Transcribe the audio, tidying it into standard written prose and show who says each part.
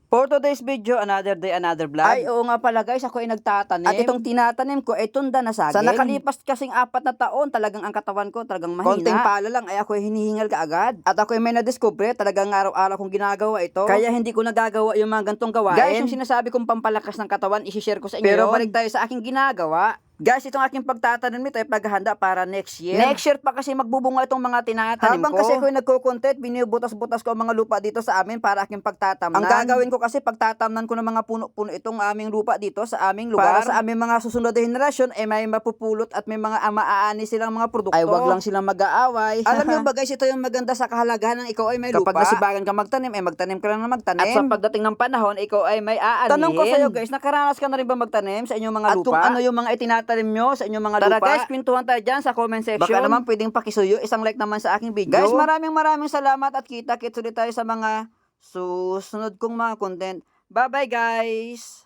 Speaker 1: For today's video, another day, another vlog.
Speaker 2: Ay, oo nga pala guys, ako ay nagtatanim.
Speaker 1: At itong tinatanim ko ay tunda na saging.
Speaker 2: Sa nakalipas kasing 4 na taon, talagang ang katawan ko talagang mahina.
Speaker 1: Konting pala lang ay ako ay hinihingal kaagad. At ako ay may nadiskubre, talagang araw-araw kong ginagawa ito. Kaya hindi ko nagagawa yung mga gantong gawain.
Speaker 2: Guys,
Speaker 1: yung sinasabi kong pampalakas ng katawan, isi-share ko sa inyo. Pero balik tayo sa aking ginagawa. Guys, itong aking pagtatanim nito ay paghahanda para next year. Next year pa kasi magbubunga itong mga tinatanim
Speaker 2: Habang
Speaker 1: ko. Kasi ako nagko-content, binubutas-butas ko ang mga lupa dito sa amin para aking pagtatamnan. Ang gagawin ko kasi pagtatamnan ko ng mga puno-puno itong aming lupa dito sa aming lugar. Para sa aming mga susunod na henerasyon ay may mapupulot at may mga maaani silang mga produkto. Ay wag lang silang mag-aaway. Alam niyo ba guys, ito yung maganda sa kahalagahan ng ikaw ay may lupa. Kapag nasibagan ka magtanim, ay magtanim ka lang na magtanim. At sa pagdating ng panahon, ikaw ay may aanihin. Tanong ko sa iyo guys, nakaranas ka na rin ba magtanim sa inyong mga lupa? At kung ano yung mga itinatanim nyo sa inyong mga lupa. Tara guys, kwentuhan tayo dyan sa comment section. Baka naman pwedeng pakisuyo, isang like naman sa aking video. Guys, maraming salamat at kita-kits ulit tayo sa mga susunod kong mga content. Bye-bye guys!